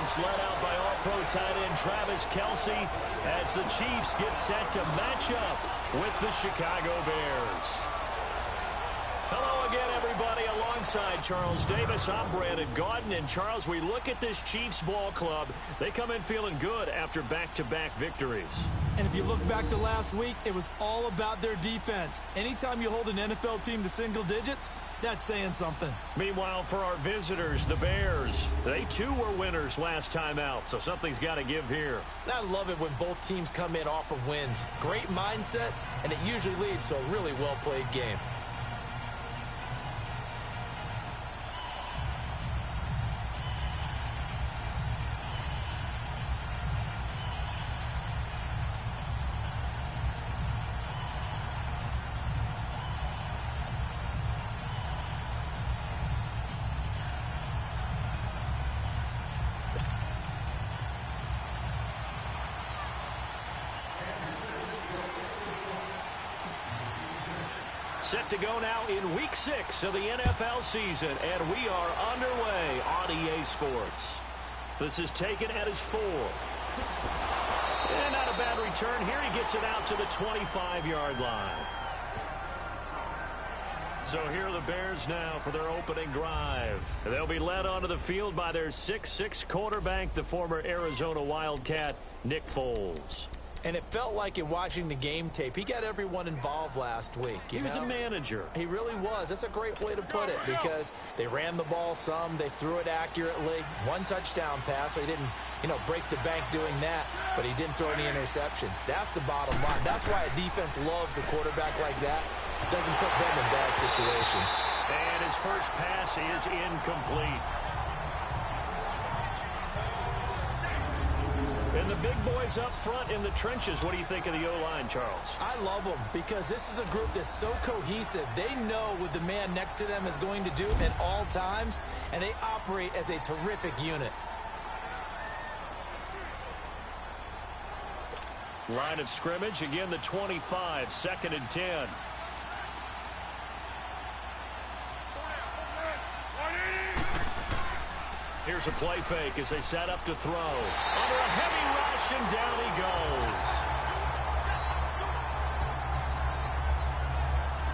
offense led out by all-pro tight end Travis Kelce as the Chiefs get set to match up with the Chicago Bears. Hello again, everybody. Alongside Charles Davis, I'm Brandon Gaudin. And, Charles, we look at this Chiefs ball club. They come in feeling good after back-to-back victories. And if you look back to last week, it was all about their defense. Anytime you hold an NFL team to single digits, that's saying something. Meanwhile, for our visitors, the Bears, they too were winners last time out, so something's got to give here. I love it when both teams come in off of wins. Great mindsets, and it usually leads to a really well-played game. Set to go now in Week 6 of the NFL season, and we are underway on EA Sports. This is taken at his 4. And not a bad return here. He gets it out to the 25-yard line. So here are the Bears now for their opening drive. They'll be led onto the field by their 6'6" quarterback, the former Arizona Wildcat, Nick Foles. And it felt like in watching the game tape, he got everyone involved last week. He was a manager. He really was. That's a great way to put it because they ran the ball some. They threw it accurately. 1 touchdown pass. So he didn't, break the bank doing that, but he didn't throw any interceptions. That's the bottom line. That's why a defense loves a quarterback like that. It doesn't put them in bad situations. And his first pass is incomplete. And the big boys up front in the trenches. What do you think of the O-line, Charles? I love them because this is a group that's so cohesive. They know what the man next to them is going to do at all times, and they operate as a terrific unit. Line of scrimmage, again the 25, 2nd and 10. Here's a play fake as they set up to throw. Under a heavy rush, and down he goes.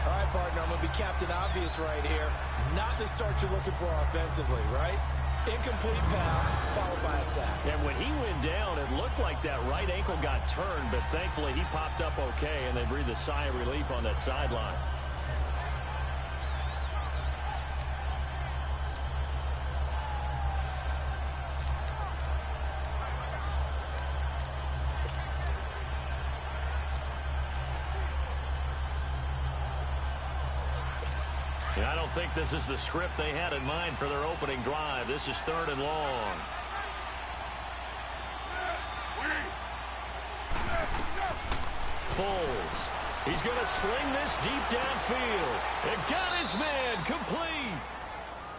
All right, partner, I'm going to be Captain Obvious right here. Not the start you're looking for offensively, right? Incomplete pass, followed by a sack. And when he went down, it looked like that right ankle got turned, but thankfully he popped up okay, and they breathed a sigh of relief on that sideline. And I don't think this is the script they had in mind for their opening drive. This is 3rd and long. Foles. He's going to sling this deep downfield. And got his man complete.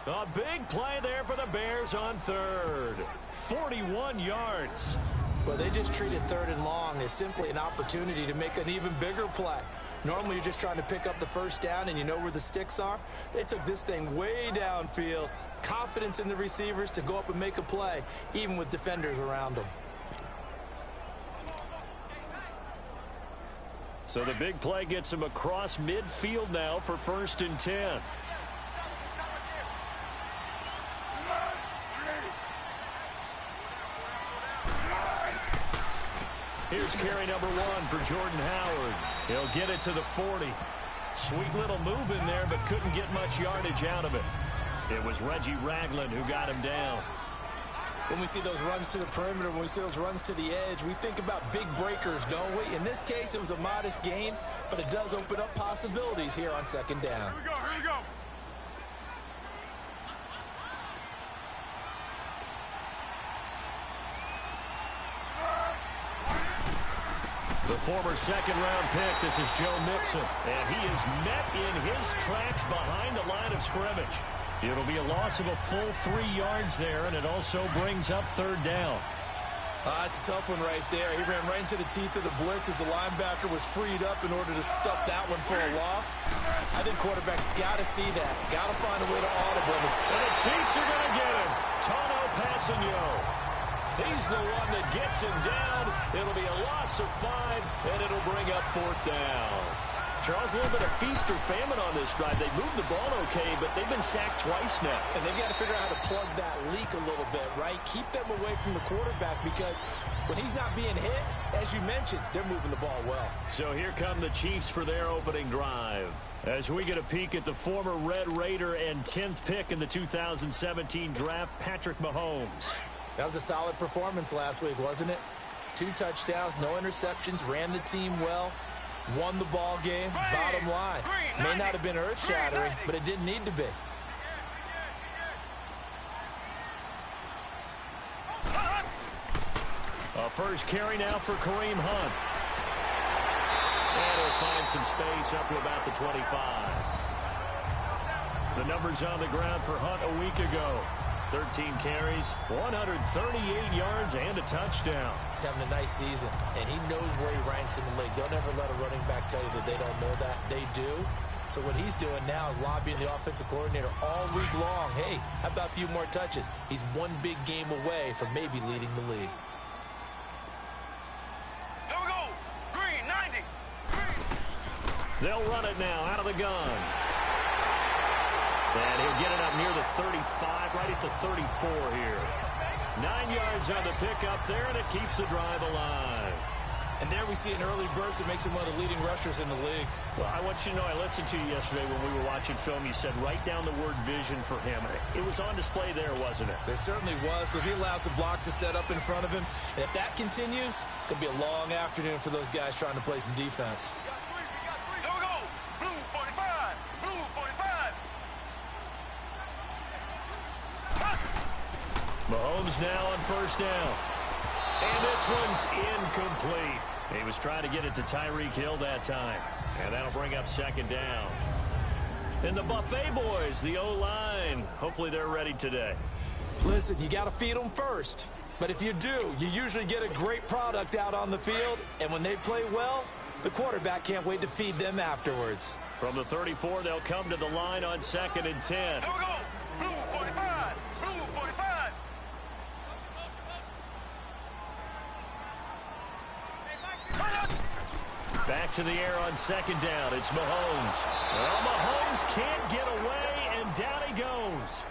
A big play there for the Bears on 3rd. 41 yards. Well, they just treated 3rd and long as simply an opportunity to make an even bigger play. Normally, you're just trying to pick up the first down, and you know where the sticks are. They took this thing way downfield. Confidence in the receivers to go up and make a play, even with defenders around them. So the big play gets him across midfield now for 1st and 10. Here's carry number 1 for Jordan Howard. He'll get it to the 40. Sweet little move in there, but couldn't get much yardage out of it. It was Reggie Ragland who got him down. When we see those runs to the perimeter, when we see those runs to the edge, we think about big breakers, don't we? In this case, it was a modest gain, but it does open up possibilities here on 2nd down. Here we go. The former 2nd-round pick, this is Joe Mixon, and he is met in his tracks behind the line of scrimmage. It'll be a loss of a full 3 yards there, and it also brings up 3rd down. It's a tough one right there. He ran right into the teeth of the blitz as the linebacker was freed up in order to stuff that one for a loss. I think quarterbacks got to see that. Got to find a way to audible this. And the Chiefs are going to get him. Tano Passanio. He's the one that gets him down. It'll be a loss of 5, and it'll bring up 4th down. Charles, a little bit of feast or famine on this drive. They moved the ball okay, but they've been sacked twice now. And they've got to figure out how to plug that leak a little bit, right? Keep them away from the quarterback because when he's not being hit, as you mentioned, they're moving the ball well. So here come the Chiefs for their opening drive. As we get a peek at the former Red Raider and 10th pick in the 2017 draft, Patrick Mahomes. That was a solid performance last week, wasn't it? 2 touchdowns, no interceptions, ran the team well. Won the ball game. Bottom line, may not have been earth-shattering, but it didn't need to be. A first carry now for Kareem Hunt. And he'll find some space up to about the 25. The numbers on the ground for Hunt a week ago. 13 carries, 138 yards, and a touchdown. He's having a nice season, and he knows where he ranks in the league. Don't ever let a running back tell you that they don't know that. They do. So what he's doing now is lobbying the offensive coordinator all week long. Hey, how about a few more touches? He's one big game away from maybe leading the league. Here we go. Green, 90. Green. They'll run it now out of the gun. And he'll get it up near the 35, right at the 34 here. 9 yards on the pickup there, and it keeps the drive alive. And there we see an early burst that makes him one of the leading rushers in the league. Well, I want you to know, I listened to you yesterday when we were watching film. You said write down the word vision for him. It was on display there, wasn't it? It certainly was, because he allows the blocks to set up in front of him. And if that continues, it'll be a long afternoon for those guys trying to play some defense. Here we go. Blue 45. Blue 45. Mahomes now on first down. And this one's incomplete. He was trying to get it to Tyreek Hill that time. And that'll bring up 2nd down. And the Buffet boys, the O-line, hopefully they're ready today. Listen, you got to feed them first. But if you do, you usually get a great product out on the field. And when they play well, the quarterback can't wait to feed them afterwards. From the 34, they'll come to the line on 2nd and 10. Here we go. Blue 45. Blue 45. Back to the air on 2nd down. It's Mahomes. Well, Mahomes can't get away, and down he goes.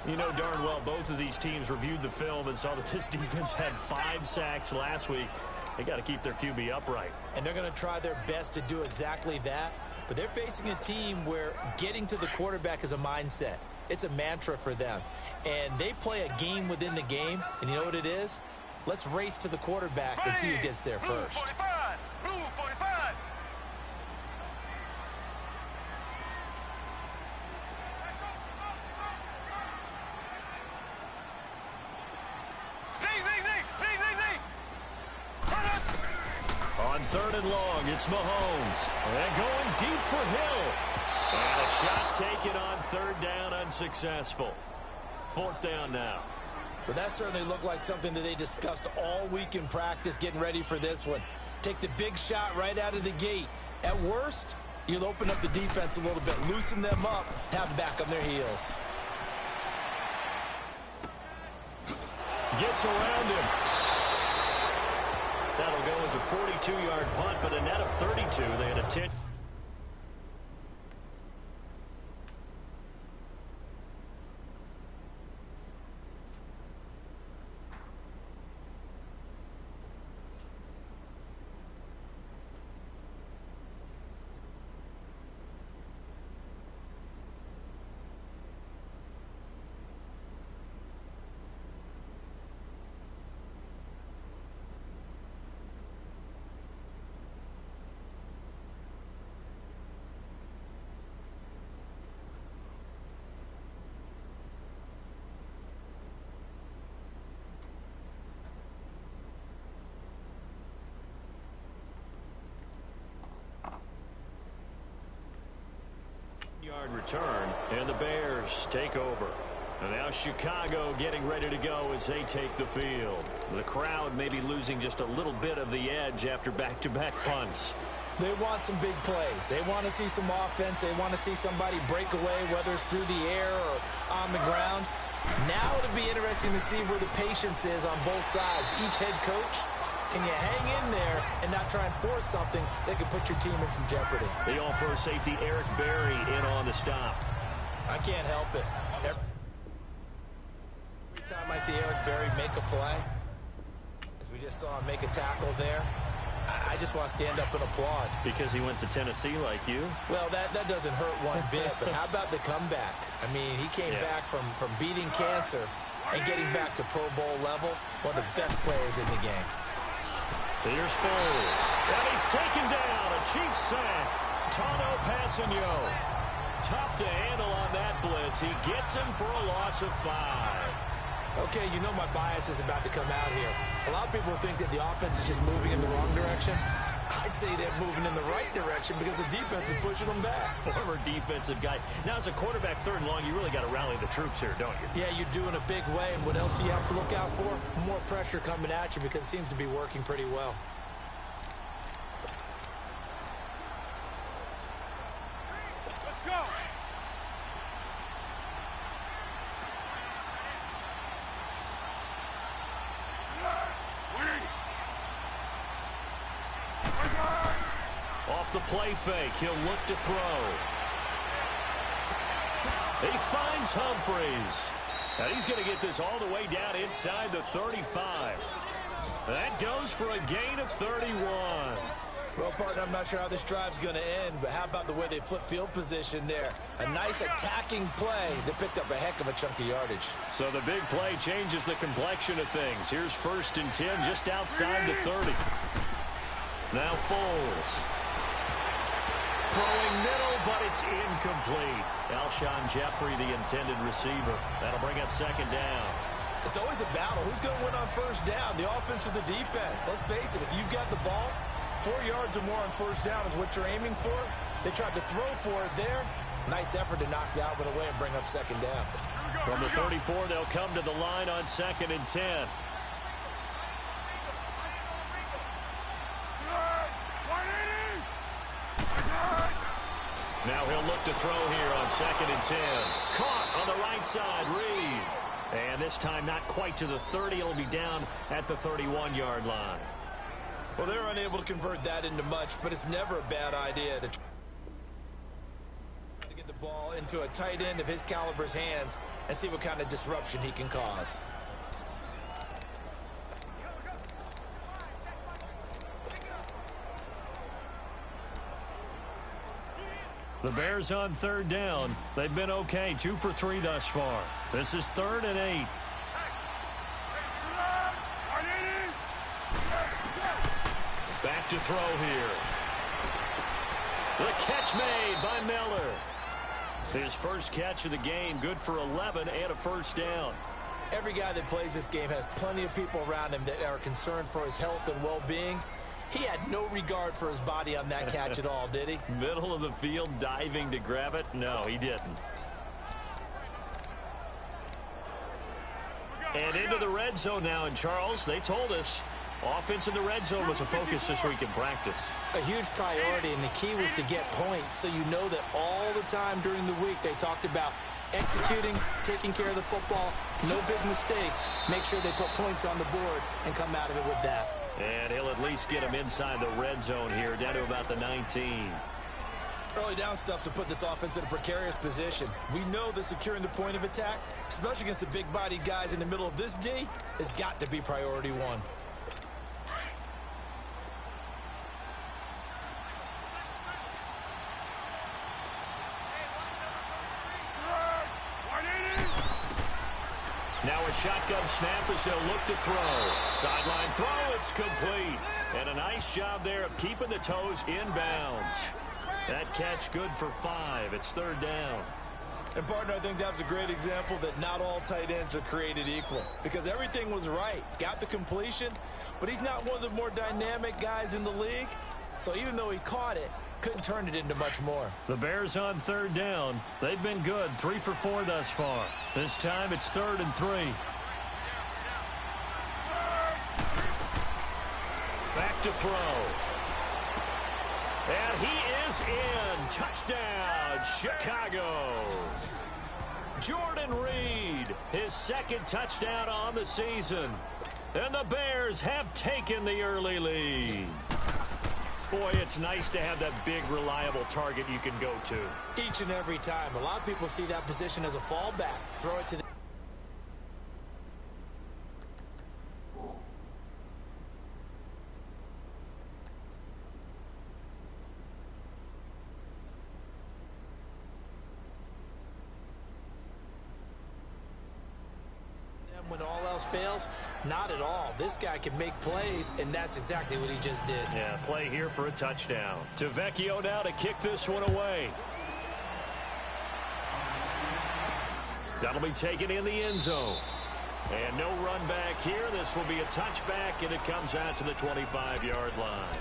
You know darn well both of these teams reviewed the film and saw that this defense had 5 sacks last week. They got to keep their QB upright. And they're going to try their best to do exactly that. But they're facing a team where getting to the quarterback is a mindset. It's a mantra for them. And they play a game within the game. And you know what it is? Let's race to the quarterback and see who gets there Blue first. 45. Blue 45. On 3rd and long, it's Mahomes. And going deep for Hill. And a shot taken on 3rd down, unsuccessful. 4th down now. But that certainly looked like something that they discussed all week in practice getting ready for this one. Take the big shot right out of the gate. At worst, you'll open up the defense a little bit, loosen them up, have them back on their heels. Gets around him. That'll go as a 42-yard punt, but a net of 32. They had a 10. Yard return, and the Bears take over. And now Chicago getting ready to go as they take the field. The crowd may be losing just a little bit of the edge after back-to-back punts. They want some big plays. They want to see some offense. They want to see somebody break away, whether it's through the air or on the ground. Now it'll be interesting to see where the patience is on both sides. Each head coach, can you hang in there and not try and force something that could put your team in some jeopardy? The All-Pro safety Eric Berry in on the stop. I can't help it. Every time I see Eric Berry make a play, as we just saw him make a tackle there, I just want to stand up and applaud. Because he went to Tennessee like you? Well, that doesn't hurt one bit, but how about the comeback? I mean, he came back from beating cancer and getting back to Pro Bowl level, one of the best players in the game. Here's Foles. And he's taken down. A Chiefs sack. Tano Passanio. Tough to handle on that blitz. He gets him for a loss of 5. Okay, you know my bias is about to come out here. A lot of people think that the offense is just moving in the wrong direction. I'd say they're moving in the right direction because the defense is pushing them back. Former defensive guy. Now, as a quarterback, 3rd and long, you really got to rally the troops here, don't you? Yeah, you do in a big way. And what else do you have to look out for? More pressure coming at you because it seems to be working pretty well. Let's go. Off the play fake, he'll look to throw. He finds Humphreys. And he's going to get this all the way down inside the 35. That goes for a gain of 31. Well, partner, I'm not sure how this drive's going to end, but how about the way they flip field position there? A nice attacking play that picked up a heck of a chunk of yardage. So the big play changes the complexion of things. Here's 1st and 10 just outside the 30. Now Foles. Throwing middle, but it's incomplete. Alshon Jeffrey, the intended receiver. That'll bring up 2nd down. It's always a battle. Who's going to win on 1st down, the offense or the defense? Let's face it, if you've got the ball, 4 yards or more on 1st down is what you're aiming for. They tried to throw for it there. Nice effort to knock that one away and bring up 2nd down. From the 34, they'll come to the line on 2nd and 10. Now he'll look to throw here on 2nd and 10. Caught on the right side, Reed. And this time not quite to the 30. It'll be down at the 31-yard line. Well, they're unable to convert that into much, but it's never a bad idea to get the ball into a tight end of his caliber's hands and see what kind of disruption he can cause. The Bears on 3rd down. They've been okay, 2 for 3 thus far. This is 3rd and 8. Back to throw here. The catch made by Miller. His first catch of the game, good for 11 and a 1st down. Every guy that plays this game has plenty of people around him that are concerned for his health and well-being. He had no regard for his body on that catch at all, did he? Middle of the field, diving to grab it? No, he didn't. And into the red zone now. And Charles, they told us offense in the red zone was a focus this week in practice. A huge priority, and the key was to get points. So you know that all the time during the week they talked about executing, taking care of the football, no big mistakes. Make sure they put points on the board and come out of it with that. And he'll at least get him inside the red zone here, down to about the 19. Early down stuff to put this offense in a precarious position. We know that securing the point of attack, especially against the big-bodied guys in the middle of this D, has got to be priority 1. Now a shotgun snap as they'll look to throw. Sideline throw, it's complete. And a nice job there of keeping the toes inbounds. That catch good for 5. It's 3rd down. And, partner, I think that's a great example that not all tight ends are created equal. Because everything was right. Got the completion, but he's not one of the more dynamic guys in the league. So even though he caught it, couldn't turn it into much more. The Bears on 3rd down. They've been good, 3 for 4 thus far. This time it's 3rd and 3. Back to throw. And he is in. Touchdown, Chicago. Jordan Reed, his second touchdown on the season. And the Bears have taken the early lead. Boy, it's nice to have that big, reliable target you can go to. Each and every time. A lot of people see that position as a fallback. Throw it to the... When all else fails, not at all. This guy can make plays, and that's exactly what he just did. Yeah, play here for a touchdown. Tavecchio now to kick this one away. That'll be taken in the end zone. And no run back here. This will be a touchback, and it comes out to the 25-yard line.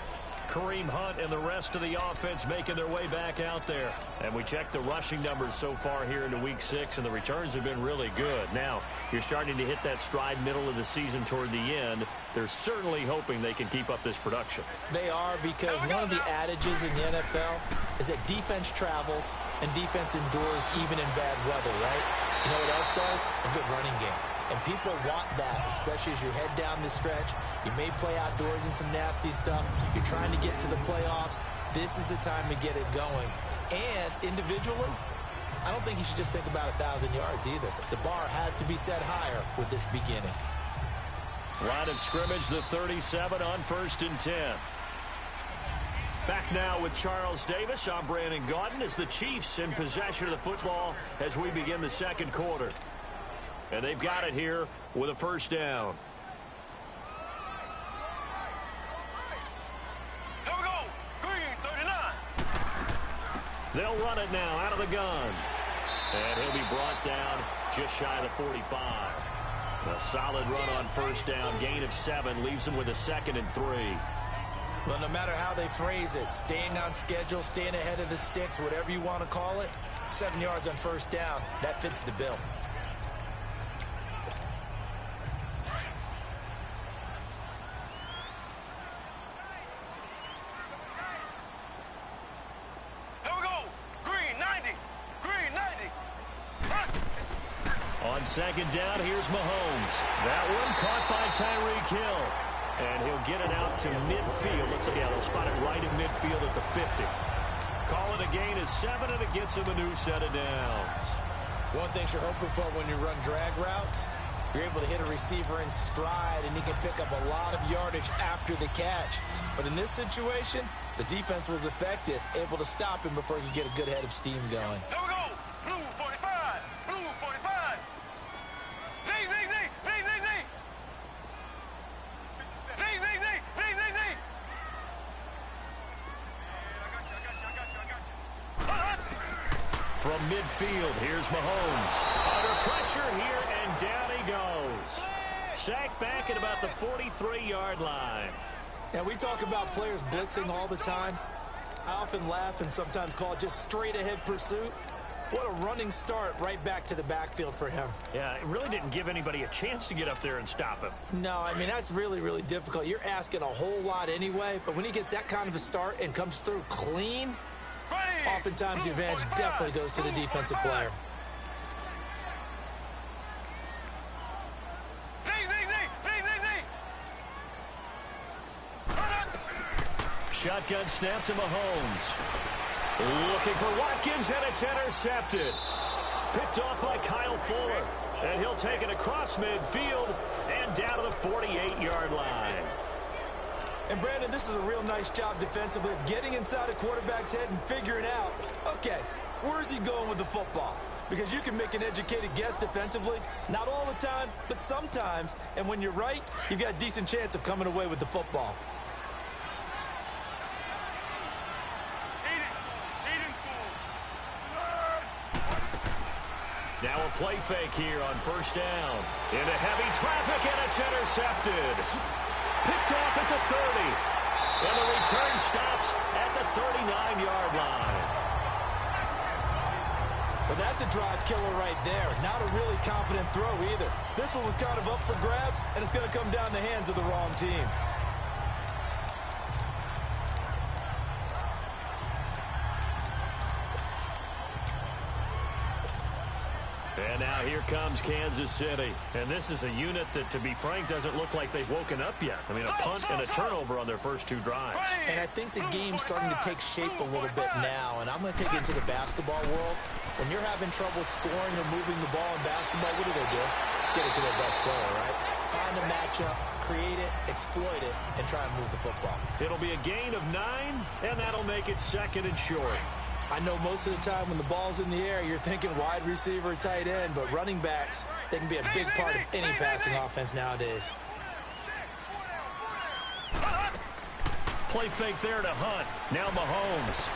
Kareem Hunt and the rest of the offense making their way back out there. And we checked the rushing numbers so far here into Week 6, and the returns have been really good. Now, you're starting to hit that stride middle of the season toward the end. They're certainly hoping they can keep up this production. They are, because one of the adages in the NFL is that defense travels and defense endures even in bad weather, right? You know what else does? A good running game. And people want that, especially as you head down the stretch. You may play outdoors in some nasty stuff. You're trying to get to the playoffs. This is the time to get it going. And individually, I don't think you should just think about 1,000 yards either. The bar has to be set higher with this beginning. Line of scrimmage, the 37 on 1st and 10. Back now with Charles Davis. I'm Brandon Gaudin as the Chiefs in possession of the football as we begin the second quarter. And they've got it here with a first down. Here we go. Green, 39. They'll run it now out of the gun. And he'll be brought down just shy of the 45. A solid run on first down. Gain of 7 leaves him with a 2nd and 3. Well, no matter how they phrase it, staying on schedule, staying ahead of the sticks, whatever you want to call it, 7 yards on first down, that fits the bill. On second down, here's Mahomes. That one caught by Tyreek Hill. And he'll get it out to midfield. Let's see, yeah, they'll spot it right in midfield at the 50. Call it a gain of 7, and it gets him a new set of downs. One thing you're hoping for when you run drag routes, you're able to hit a receiver in stride, and he can pick up a lot of yardage after the catch. But in this situation, the defense was effective, able to stop him before he could get a good head of steam going. Here we go. Blue 45. Blue 45. Z, Z, Z, Z, Z, Z. Z, Z, Z, Z, Z, Z. From midfield, here's Mahomes. Under pressure here, and down he goes. Sacked back at about the 43-yard line. And we talk about players blitzing all the time. I often laugh and sometimes call it just straight-ahead pursuit. What a running start right back to the backfield for him. Yeah, it really didn't give anybody a chance to get up there and stop him. No, I mean, that's really, really difficult. You're asking a whole lot anyway, but when he gets that kind of a start and comes through clean, oftentimes the advantage definitely goes to the defensive player. Shotgun snap to Mahomes. Looking for Watkins, and it's intercepted. Picked off by Kyle Fuller. And he'll take it across midfield and down to the 48-yard line. And, Brandon, this is a real nice job defensively of getting inside a quarterback's head and figuring out, okay, where's he going with the football? Because you can make an educated guess defensively. Not all the time, but sometimes. And when you're right, you've got a decent chance of coming away with the football. Now a play fake here on first down. Into heavy traffic, and it's intercepted. Picked off at the 30. And the return stops at the 39-yard line. Well, that's a drive killer right there. Not a really confident throw either. This one was kind of up for grabs, and it's going to come down the hands of the wrong team. And now here comes Kansas City. And this is a unit that, to be frank, doesn't look like they've woken up yet. I mean, a punt and a turnover on their first two drives. And I think the game's starting to take shape a little bit now. And I'm going to take it into the basketball world. When you're having trouble scoring or moving the ball in basketball, what do? Get it to their best player, right? Find a matchup, create it, exploit it, and try and move the football. It'll be a gain of 9, and that'll make it 2nd and short. I know most of the time when the ball's in the air, you're thinking wide receiver, tight end, but running backs, they can be a big part of any passing offense nowadays. Play fake there to Hunt. Now Mahomes.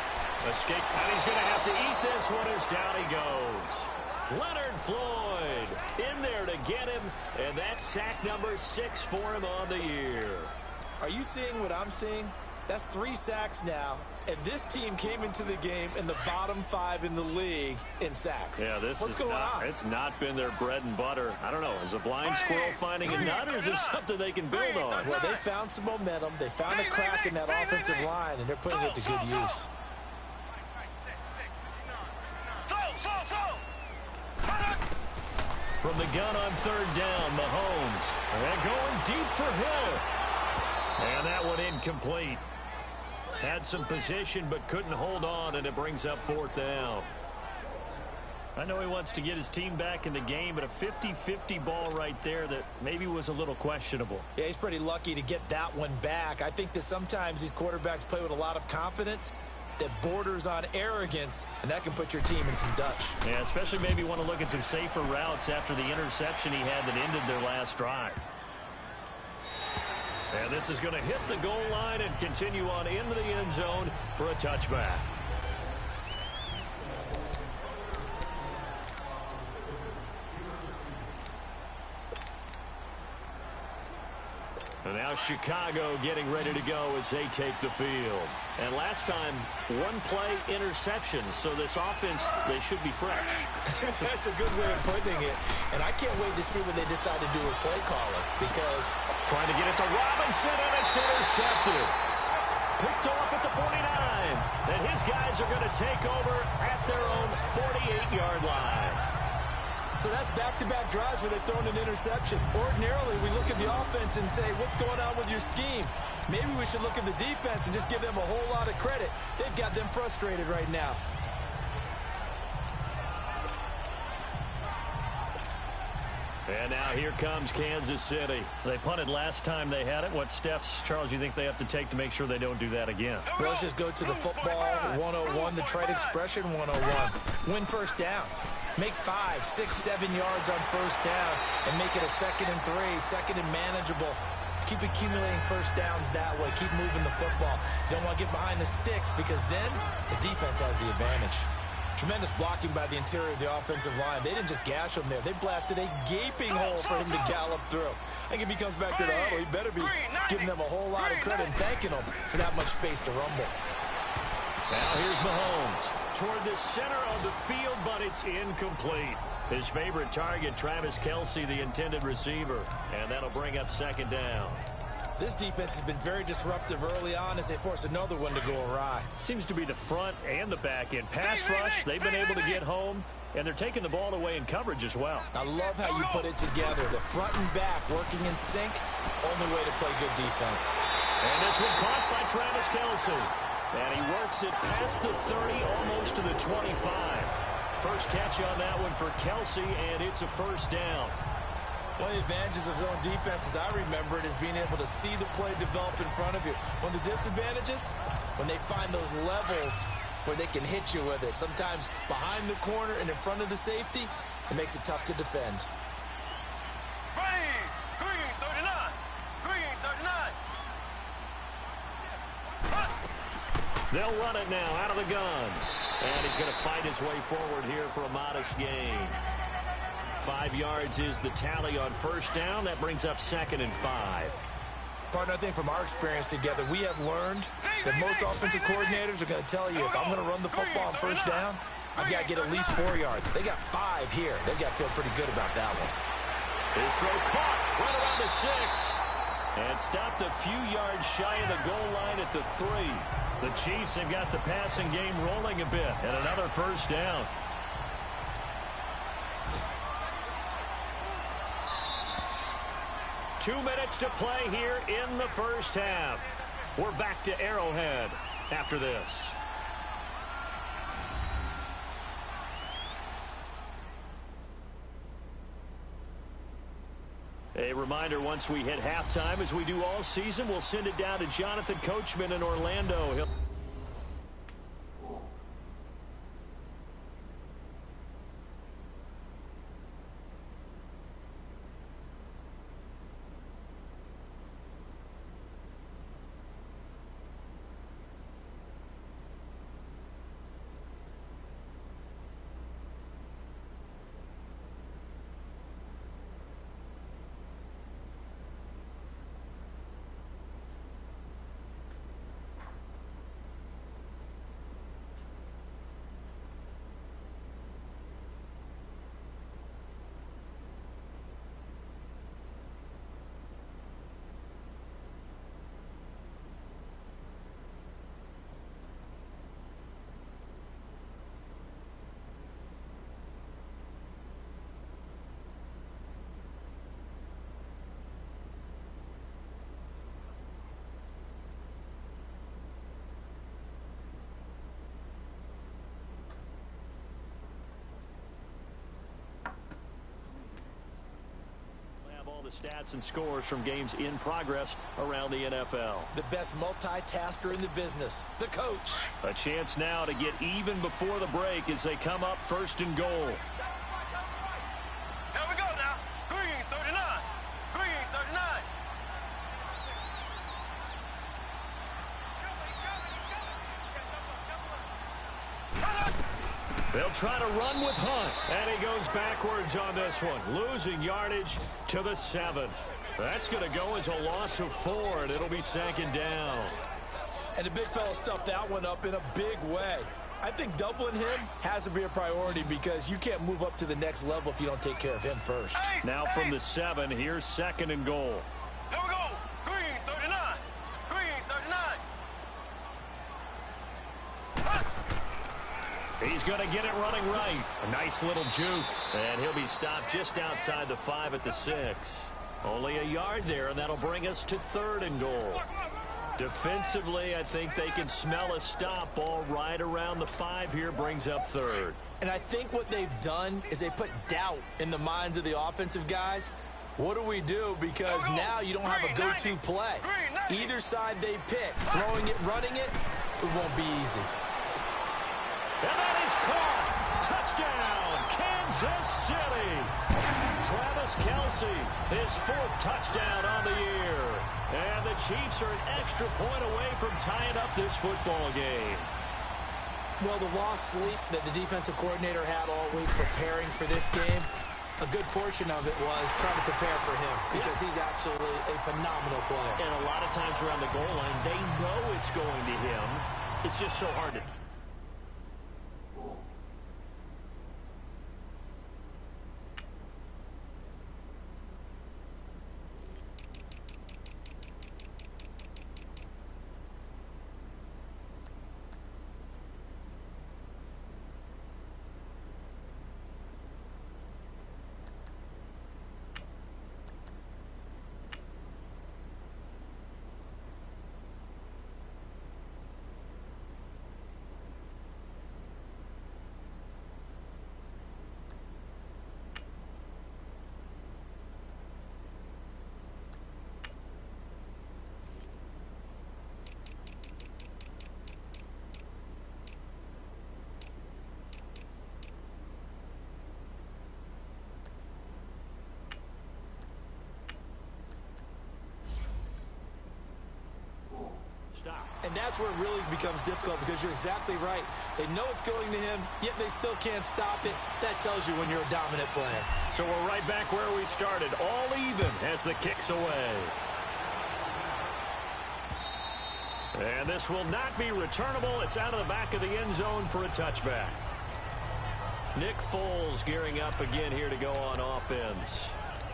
Escape, and he's going to have to eat this one as down he goes. Leonard Floyd in there to get him, and that's sack number 6 for him on the year. Are you seeing what I'm seeing? That's 3 sacks now, and this team came into the game in the bottom 5 in the league in sacks. Yeah, What's going on? It's not been their bread and butter. I don't know. Is a blind squirrel finding a nut, or is this something they can build on? Well, they found some momentum. They found a crack in that offensive line, and they're putting it to good use. From the gun on 3rd down, Mahomes. And going deep for Hill. And that one incomplete. Had some position but couldn't hold on, and it brings up 4th down. I know he wants to get his team back in the game, but a 50-50 ball right there that maybe was a little questionable. Yeah, he's pretty lucky to get that one back. I think that sometimes these quarterbacks play with a lot of confidence that borders on arrogance, and that can put your team in some Dutch. Yeah, especially maybe want to look at some safer routes after the interception he had that ended their last drive. And this is going to hit the goal line and continue on into the end zone for a touchback. And now Chicago getting ready to go as they take the field. And last time, 1-play interception. So this offense, they should be fresh. That's a good way of putting it. And I can't wait to see what they decide to do with play calling, because trying to get it to Robinson, and it's intercepted. Picked off at the 49. And his guys are going to take over at their own 48-yard line. So that's back-to-back drives where they've thrown an interception. Ordinarily, we look at the offense and say, what's going on with your scheme? Maybe we should look at the defense and just give them a whole lot of credit. They've got them frustrated right now. And now here comes Kansas City. They punted last time they had it. What steps, Charles, you think they have to take to make sure they don't do that again? Well, let's just go to the football 101, the trade expression 101. Win first down. Make 5, 6, 7 yards on first down and make it a 2nd and 3, 2nd and manageable. Keep accumulating first downs that way. Keep moving the football. You don't want to get behind the sticks, because then the defense has the advantage. Tremendous blocking by the interior of the offensive line. They didn't just gash him there. They blasted a gaping hole for him to gallop through. I think if he comes back to the huddle, he better be giving them a whole lot of credit and thanking them for that much space to rumble. Now here's Mahomes toward the center of the field, but it's incomplete. His favorite target, Travis Kelce, the intended receiver. And that'll bring up 2nd down. This defense has been very disruptive early on as they force another one to go awry. Seems to be the front and the back end. Pass rush, they've been able to get home, and they're taking the ball away in coverage as well. I love how you put it together. The front and back working in sync, only way to play good defense. And this one caught by Travis Kelce. And he works it past the 30, almost to the 25. First catch on that one for Kelce, and it's a first down. One of the advantages of zone defense, as I remember it, is being able to see the play develop in front of you. One of the disadvantages, when they find those levels where they can hit you with it, sometimes behind the corner and in front of the safety, it makes it tough to defend. Green 39. Green 39. They'll run it now out of the gun. And he's going to fight his way forward here for a modest gain. 5 yards is the tally on first down. That brings up 2nd and 5. Partner, I think from our experience together, we have learned that most offensive coordinators are going to tell you, if I'm going to run the football on first down, I've got to get at least 4 yards. They got 5 here. They've got to feel pretty good about that one. His throw caught right around the 6. And stopped a few yards shy of the goal line at the 3. The Chiefs have got the passing game rolling a bit. And another first down. 2 minutes to play here in the first half. We're back to Arrowhead after this. A reminder, once we hit halftime, as we do all season, we'll send it down to Jonathan Coachman in Orlando. All the stats and scores from games in progress around the NFL. The best multitasker in the business, the coach. A chance now to get even before the break as they come up first and goal. Here we go now. Green 39. Green 39. They'll try to run with Hunt, and he goes backwards on this one, losing yardage to the 7. That's going to go as a loss of 4, and it'll be second down. And the big fella stuffed that one up in a big way. I think doubling him has to be a priority because you can't move up to the next level if you don't take care of him first. Now from the 7, here's second and goal. Here we go. Green 39. Green 39. He's going to get it running right. A nice little juke. And he'll be stopped just outside the 5 at the 6. Only a yard there, and that'll bring us to third and goal. Defensively, I think they can smell a stop. Ball right around the 5 here brings up third. And I think what they've done is they put doubt in the minds of the offensive guys. What do we do? Because now you don't have a go-to play. Either side they pick, throwing it, running it, it won't be easy. And that is caught. Touchdown, Kansas City. Travis Kelce, his 4th touchdown on the year. And the Chiefs are an extra point away from tying up this football game. Well, the lost sleep that the defensive coordinator had all week preparing for this game, a good portion of it was trying to prepare for him because he's absolutely a phenomenal player. And a lot of times around the goal line, they know it's going to him. It's just so hard to... Stop. And that's where it really becomes difficult because you're exactly right. They know it's going to him, yet they still can't stop it. That tells you when you're a dominant player. So we're right back where we started, all even as the kick's away. And this will not be returnable. It's out of the back of the end zone for a touchback. Nick Foles gearing up again here to go on offense.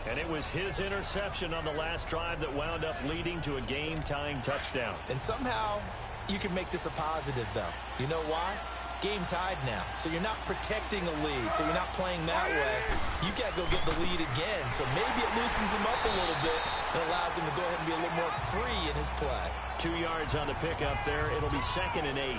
And it was his interception on the last drive that wound up leading to a game-tying touchdown. And somehow you can make this a positive, though. You know why? Game tied now. So you're not protecting a lead. So you're not playing that way. You got to go get the lead again. So maybe it loosens them up a little bit. It allows him to go ahead and be a little more free in his play. 2 yards on the pickup there. It'll be 2nd and 8.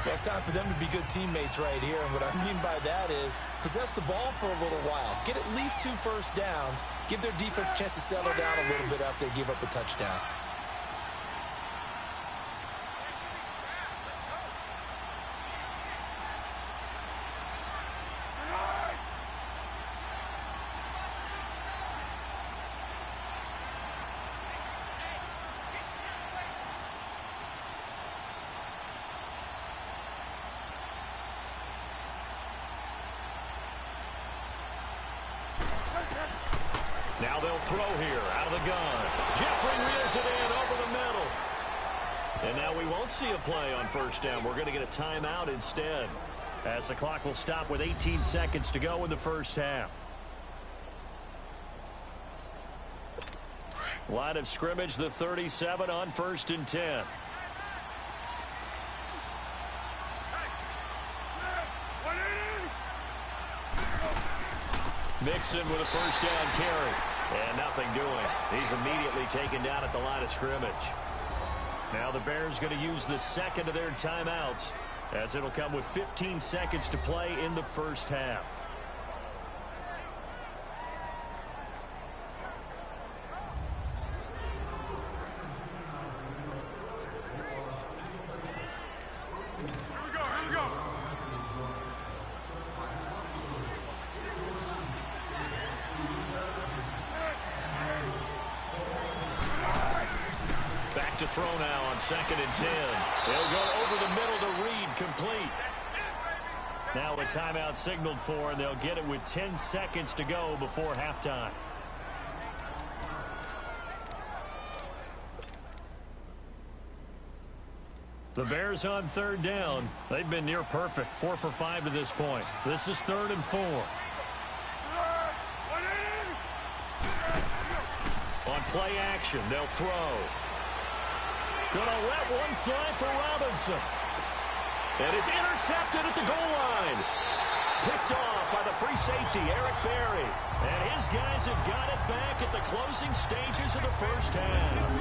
Well, it's time for them to be good teammates right here. And what I mean by that is possess the ball for a little while. Get at least 2 first downs. Give their defense a chance to settle down a little bit after they give up a touchdown. Now they'll throw here out of the gun. Jeffrey reels it in over the middle. And now we won't see a play on first down. We're going to get a timeout instead, as the clock will stop with 18 seconds to go in the first half. Line of scrimmage, the 37 on 1st and 10. Mixon with a first down carry. And nothing doing. He's immediately taken down at the line of scrimmage. Now the Bears going to use the second of their timeouts, as it'll come with 15 seconds to play in the first half. To throw now on 2nd and 10. They'll go over the middle to Reed, complete. Now a timeout signaled for, and they'll get it with 10 seconds to go before halftime. The Bears on 3rd down. They've been near perfect, 4 for 5 to this point. This is 3rd and 4. On play action, they'll throw. Gonna let one fly for Robinson. And it's intercepted at the goal line. Picked off by the free safety, Eric Berry. And his guys have got it back at the closing stages of the first half.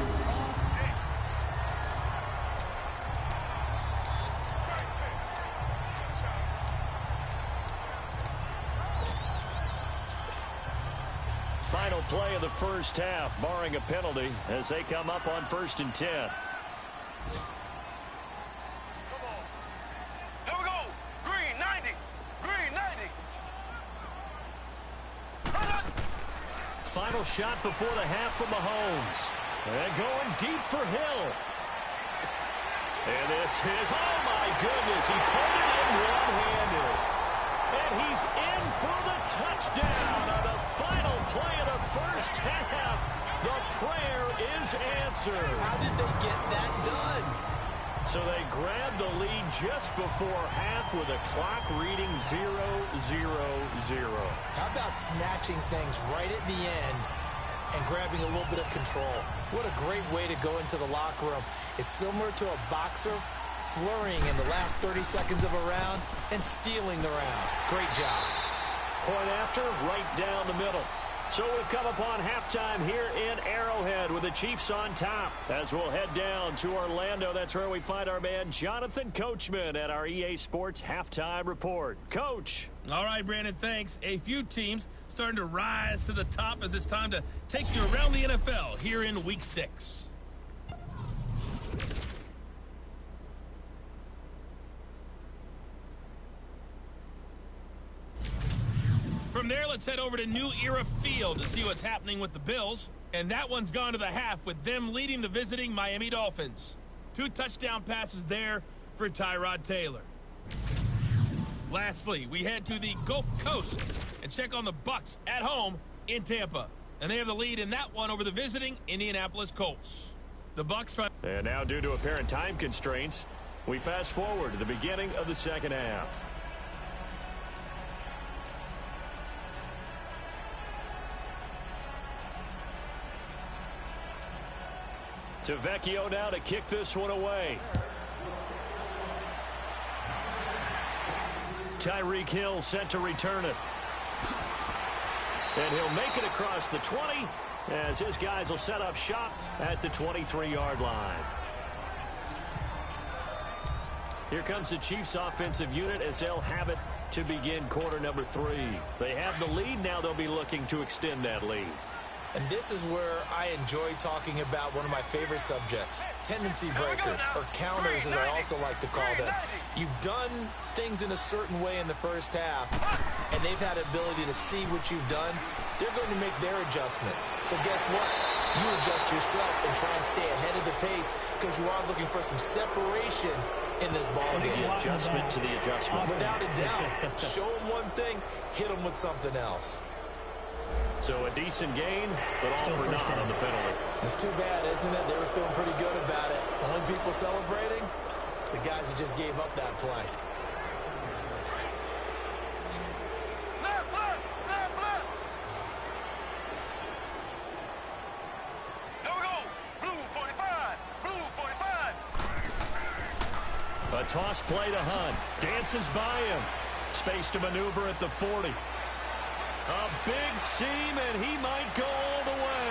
Final play of the first half, barring a penalty, as they come up on 1st and 10. Final shot before the half from Mahomes. And going deep for Hill. And this is, oh my goodness, he put it in one-handed. And he's in for the touchdown on the final play of the first half. The prayer is answered. How did they get that done? So they grabbed the lead just before half with a clock reading 0-0-0. How about snatching things right at the end and grabbing a little bit of control? What a great way to go into the locker room. It's similar to a boxer flurrying in the last 30 seconds of a round and stealing the round. Great job. Point after, right down the middle. So we've come upon halftime here in Arrowhead with the Chiefs on top. As we'll head down to Orlando, that's where we find our man Jonathan Coachman at our EA Sports Halftime Report. Coach. All right, Brandon, thanks. A few teams starting to rise to the top as it's time to take you around the NFL here in Week 6. From there, let's head over to New Era Field to see what's happening with the Bills. And that one's gone to the half with them leading the visiting Miami Dolphins. 2 touchdown passes there for Tyrod Taylor. Lastly, we head to the Gulf Coast and check on the Bucs at home in Tampa. And they have the lead in that one over the visiting Indianapolis Colts. The Bucs try. And now, due to apparent time constraints, we fast forward to the beginning of the second half. Tavecchio now to kick this one away. Tyreek Hill set to return it. And he'll make it across the 20 as his guys will set up shop at the 23-yard line. Here comes the Chiefs offensive unit as they'll have it to begin quarter number 3. They have the lead. Now they'll be looking to extend that lead. And this is where I enjoy talking about one of my favorite subjects, tendency breakers, or counters as I also like to call them. You've done things in a certain way in the first half, and they've had the ability to see what you've done. They're going to make their adjustments. So guess what? You adjust yourself and try and stay ahead of the pace because you are looking for some separation in this ball game. The adjustment to the adjustment. Without a doubt. Show them one thing, hit them with something else. So a decent gain, but all for naught on the penalty. It's too bad, isn't it? They were feeling pretty good about it. Only people celebrating, the guys who just gave up that play. Left, left, left, left. There we go. Blue 45. Blue 45. A toss play to Hunt. Dances by him. Space to maneuver at the 40. A big seam, and he might go all the way.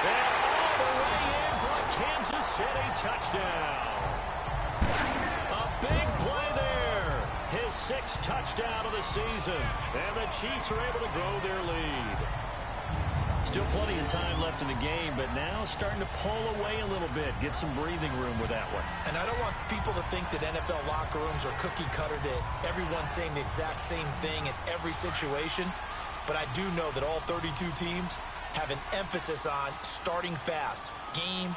And all the way in for a Kansas City touchdown. A big play there. His 6th touchdown of the season. And the Chiefs are able to grow their lead. Still plenty of time left in the game, but now starting to pull away a little bit. Get some breathing room with that one. And I don't want people to think that NFL locker rooms are cookie cutter, that everyone's saying the exact same thing in every situation. But I do know that all 32 teams have an emphasis on starting fast. Game,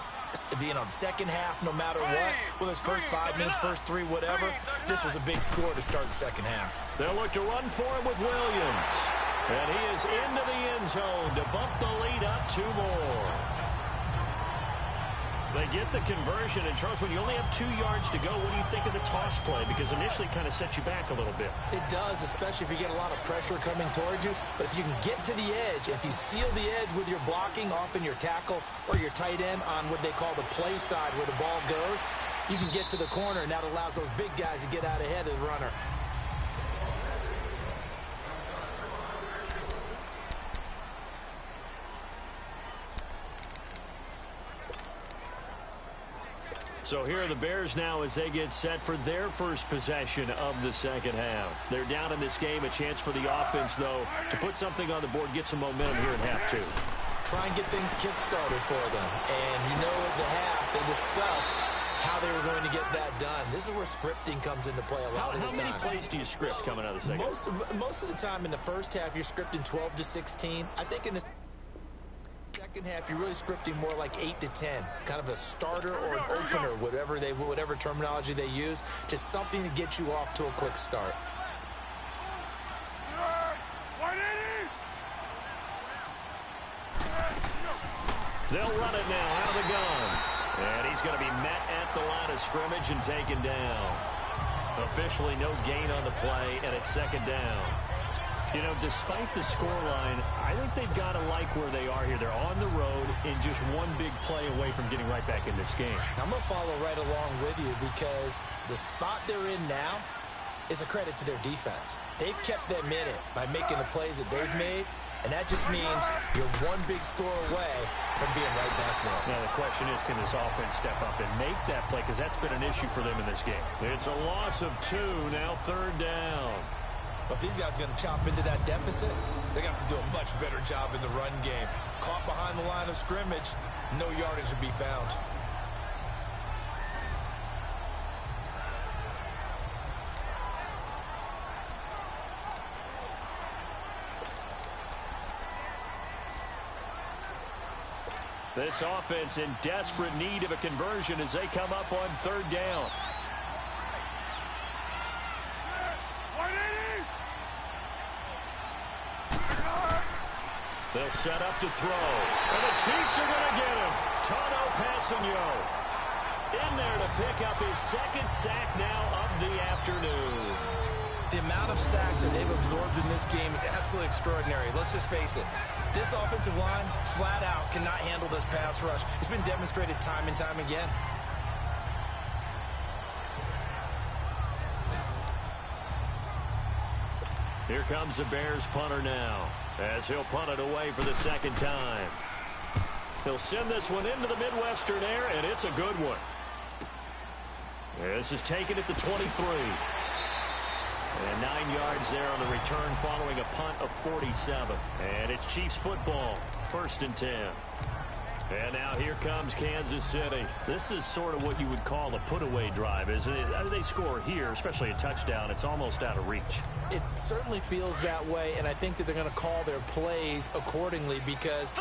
the second half, no matter what. Well, his first 5 minutes, first 3, whatever. This was a big score to start the second half. They'll look to run for him with Williams. And he is into the end zone to bump the lead up 2 more. They get the conversion. And, Charles, when you only have 2 yards to go, what do you think of the toss play? Because initially it kind of sets you back a little bit. It does, especially if you get a lot of pressure coming towards you. But if you can get to the edge, if you seal the edge with your blocking, often your tackle or your tight end on what they call the play side where the ball goes, you can get to the corner, and that allows those big guys to get out ahead of the runner. So here are the Bears now as they get set for their first possession of the second half. They're down in this game. A chance for the offense, though, to put something on the board, get some momentum here in half 2. Try and get things kick-started for them. And you know at the half, they discussed how they were going to get that done. This is where scripting comes into play a lot of the time. How many plays do you script coming out of the second? Most of the time in the first half, you're scripting 12 to 16. I think in the second half, you're really scripting more like 8 to 10, kind of a starter or an opener, whatever terminology they use, just something to get you off to a quick start. They'll run it now out of the gun. And he's going to be met at the line of scrimmage and taken down. Officially no gain on the play, and it's second down. You know, despite the scoreline, I think they've got to like where they are here. They're on the road and just one big play away from getting right back in this game. I'm going to follow right along with you because the spot they're in now is a credit to their defense. They've kept them in it by making the plays that they've made, and that just means you're one big score away from being right back there. Now, the question is, can this offense step up and make that play? Because that's been an issue for them in this game. It's a loss of 2, now third down. But if these guys are going to chop into that deficit, they're going to have to do a much better job in the run game. Caught behind the line of scrimmage, no yardage to be found. This offense in desperate need of a conversion as they come up on third down. They'll set up to throw. And the Chiefs are going to get him. Tano Passanio in there to pick up his second sack now of the afternoon. The amount of sacks that they've absorbed in this game is absolutely extraordinary. Let's just face it. This offensive line, flat out, cannot handle this pass rush. It's been demonstrated time and time again. Here comes the Bears punter now, as he'll punt it away for the second time. He'll send this one into the Midwestern air, and it's a good one. This is taken at the 23. And 9 yards there on the return following a punt of 47. And it's Chiefs football, 1st and 10. And now here comes Kansas City. This is sort of what you would call a put-away drive, isn't it? They score here, especially a touchdown. It's almost out of reach. It certainly feels that way, and I think that they're going to call their plays accordingly because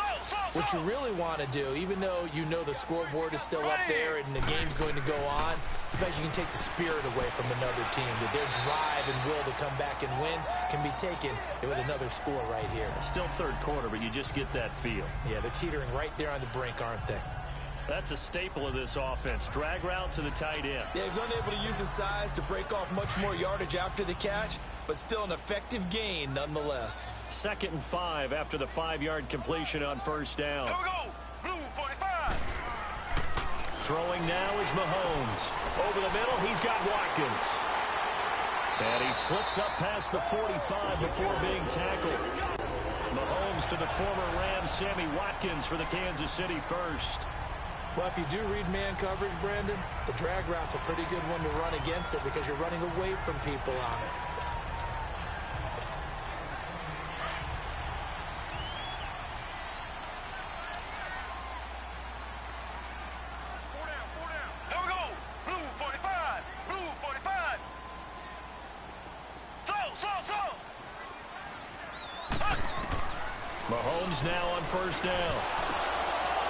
what you really want to do, even though you know the scoreboard is still up there and the game's going to go on, in fact, you can take the spirit away from another team. That their drive and will to come back and win can be taken with another score right here. Still 3rd quarter, but you just get that feel. Yeah, they're teetering right there on the brink, aren't they? That's a staple of this offense. Drag route to the tight end. Yeah, he's unable to use his size to break off much more yardage after the catch, but still an effective gain nonetheless. 2nd and 5 after the 5-yard completion on 1st down. Here we go. Blue 45. Throwing now is Mahomes. Over the middle, he's got Watkins. And he slips up past the 45 before being tackled. Mahomes to the former Rams, Sammy Watkins for the Kansas City first. Well, if you do read man coverage, Brandon, the drag route's a pretty good one to run against it because you're running away from people on it. Here we go. Blue 45. Blue 45. Slow. Mahomes now on 1st down.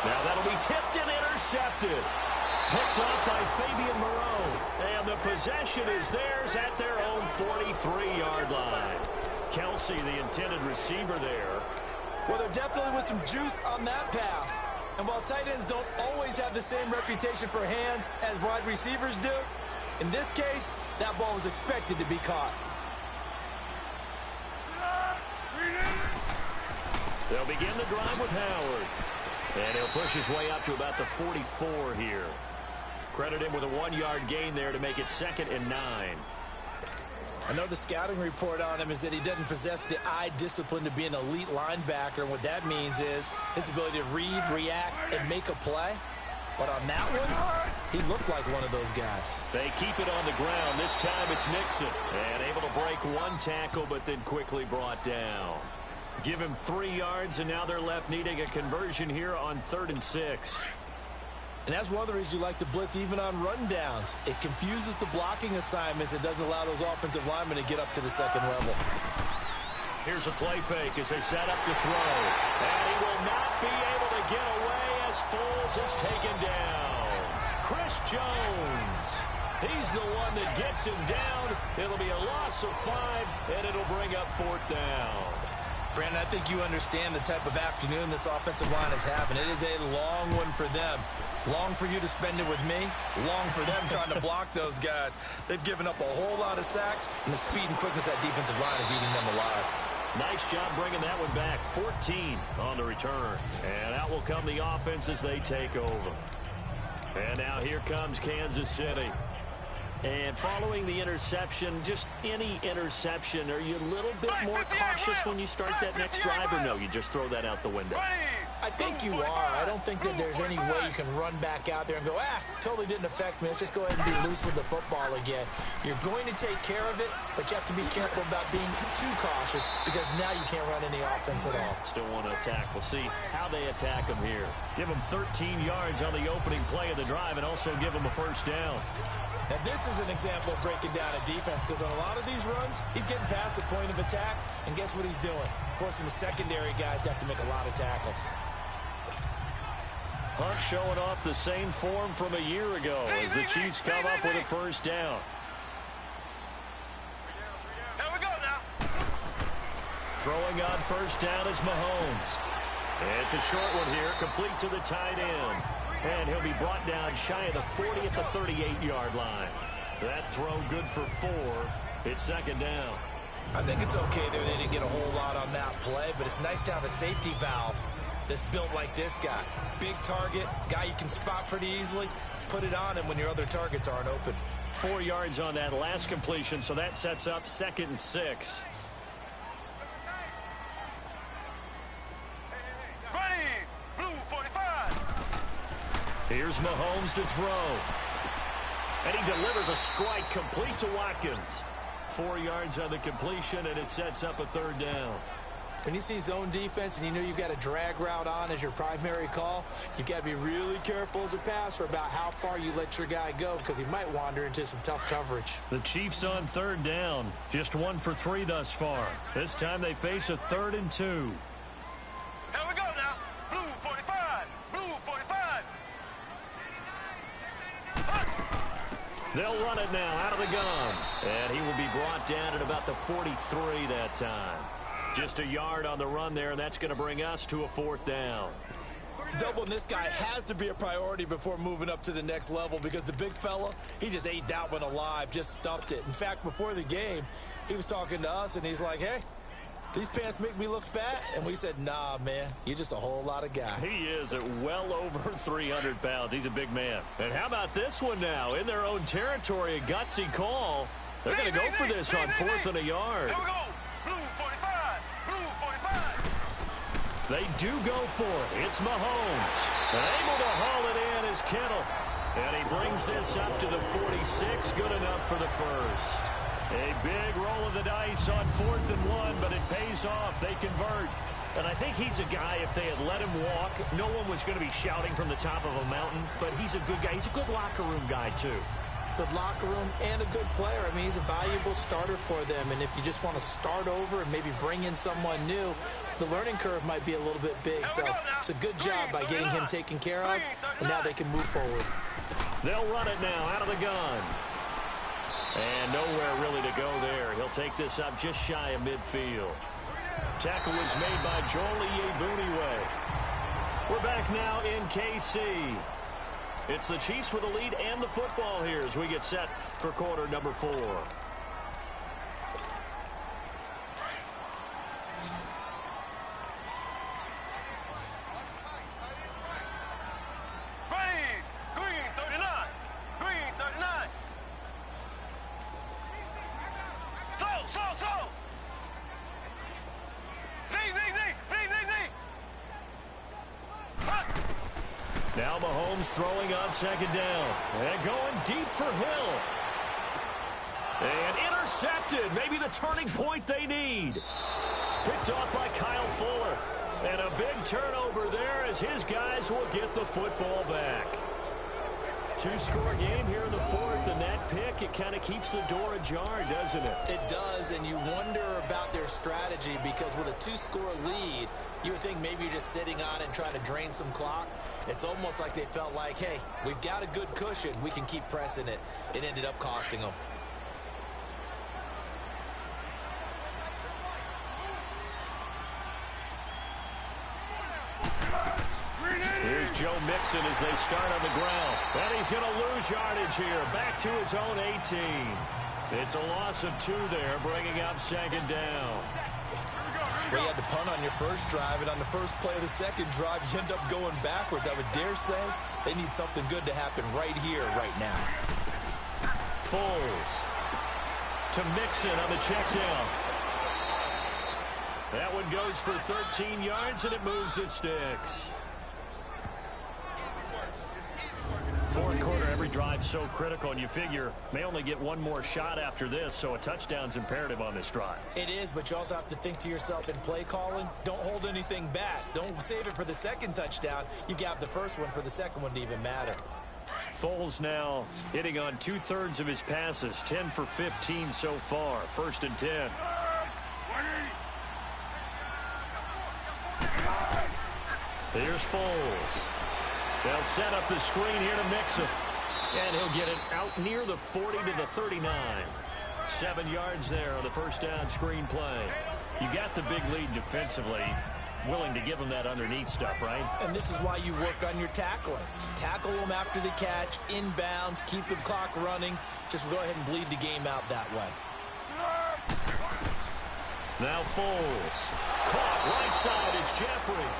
Now that'll be tipped and intercepted. Picked up by Fabian Moreau. And the possession is theirs at their own 43-yard line. Kelce, the intended receiver there. Well, there definitely was some juice on that pass. And while tight ends don't always have the same reputation for hands as wide receivers do, in this case, that ball was expected to be caught. They'll begin the drive with Howard. And he'll push his way up to about the 44 here. Credit him with a 1-yard gain there to make it 2nd and 9. I know the scouting report on him is that he doesn't possess the eye discipline to be an elite linebacker. And what that means is his ability to read, react, and make a play. But on that one, he looked like one of those guys. They keep it on the ground. This time it's Mixon. And able to break 1 tackle, but then quickly brought down. Give him 3 yards, and now they're left needing a conversion here on 3rd and 6. And that's one of the reasons you like to blitz even on rundowns. It confuses the blocking assignments. It doesn't allow those offensive linemen to get up to the 2nd level. Here's a play fake as they set up to throw. And he will not be able to get away as Foles is taken down. Chris Jones. He's the one that gets him down. It'll be a loss of 5, and it'll bring up 4th down. Brandon, I think you understand the type of afternoon this offensive line is having. It is a long one for them. Long for you to spend it with me. Long for them trying to block those guys. They've given up a whole lot of sacks, and the speed and quickness of that defensive line is eating them alive. Nice job bringing that one back. 14 on the return. And out will come the offense as they take over. And now here comes Kansas City. And following the interception, just any interception, are you a little bit more cautious when you start that next drive, or no, you just throw that out the window? I think you are. I don't think that there's any way you can run back out there and go, totally didn't affect me. Let's just go ahead and be loose with the football again. You're going to take care of it, but you have to be careful about being too cautious because now you can't run any offense at all. Still want to attack. We'll see how they attack them here. Give them 13 yards on the opening play of the drive and also give them a 1st down. Now, this is an example of breaking down a defense because on a lot of these runs, he's getting past the point of attack, and guess what he's doing? Forcing the secondary guys to have to make a lot of tackles. Hunt showing off the same form from a year ago as the Chiefs come up with a 1st down. Here we go now. Throwing on 1st down is Mahomes. It's a short one here, complete to the tight end. And he'll be brought down shy of the 40 at the 38-yard line. That throw good for 4. It's 2nd down. I think it's okay there. They didn't get a whole lot on that play, but it's nice to have a safety valve that's built like this guy. Big target, guy you can spot pretty easily. Put it on him when your other targets aren't open. 4 yards on that last completion, so that sets up 2nd and 6. Ready. Blue 45. Here's Mahomes to throw. And he delivers a strike complete to Watkins. 4 yards on the completion, and it sets up a third down. When you see zone defense and you know you've got a drag route on as your primary call, you've got to be really careful as a passer about how far you let your guy go because he might wander into some tough coverage. The Chiefs on third down. Just 1 for 3 thus far. This time they face a 3rd and 2. Here we go now. Blue 45. Blue 45. They'll run it now out of the gun. And he will be brought down at about the 43 that time. Just a yard on the run there, and that's going to bring us to a 4th down. Doubling this guy has to be a priority before moving up to the next level because the big fella, he just ate that one alive, just stuffed it. In fact, before the game, he was talking to us, and he's like, hey, these pants make me look fat? And we said, nah, man, you're just a whole lot of guy. He is at well over 300 pounds. He's a big man. And how about this one now? In their own territory, a gutsy call. They're going to go for this on 4th and a yard. Here we go. Blue 45. Blue 45. They do go for it. It's Mahomes. Able to haul it in is Kittle. And he brings this up to the 46. Good enough for the first. A big roll of the dice on 4th and 1, but it pays off. They convert. And I think he's a guy, if they had let him walk, no one was going to be shouting from the top of a mountain. But he's a good guy. He's a good locker room guy, too. Good locker room and a good player. I mean, he's a valuable starter for them. And if you just want to start over and maybe bring in someone new, the learning curve might be a little bit big. So it's a good job by getting him taken care of, and now they can move forward. They'll run it now out of the gun. And nowhere really to go there. He'll take this up just shy of midfield. Tackle was made by Joel Iyiegbuniwe. We're back now in KC. It's the Chiefs with the lead and the football here as we get set for quarter number 4. Green 39. Green 39. Slow. Z. Now Mahomes throwing on 2nd down. And going deep for Hill. And intercepted. Maybe the turning point they need. Picked off by Kyle Fuller. And a big turnover there as his guys will get the football back. 2-score game here in the 4th, and that pick, it kind of keeps the door ajar, doesn't it? It does, and you wonder about their strategy because with a 2-score lead, you would think maybe you're just sitting on it and trying to drain some clock. It's almost like they felt like, hey, we've got a good cushion. We can keep pressing it. It ended up costing them. Here's Joe Mixon as they start on the ground. And he's going to lose yardage here. Back to his own 18. It's a loss of 2 there, bringing up 2nd down. Well, you had to punt on your first drive, and on the first play of the second drive, you end up going backwards. I would dare say they need something good to happen right here, right now. Foles to Mixon on the check down. That one goes for 13 yards, and it moves the sticks. 4th quarter, every drive's so critical, and you figure may only get one more shot after this, so a touchdown's imperative on this drive. It is, but you also have to think to yourself in play calling, don't hold anything back. Don't save it for the second touchdown. You got the first one for the second one to even matter. Foles now hitting on 2/3 of his passes, 10 for 15 so far. 1st and 10. Here's Foles. They'll set up the screen here to Mixon. And he'll get it out near the 40 to the 39. 7 yards there on the first down screen play. You got the big lead defensively. Willing to give them that underneath stuff, right? And this is why you work on your tackling. Tackle them after the catch, inbounds, keep the clock running. Just go ahead and bleed the game out that way. Now Foles. Caught right side is Jeffrey.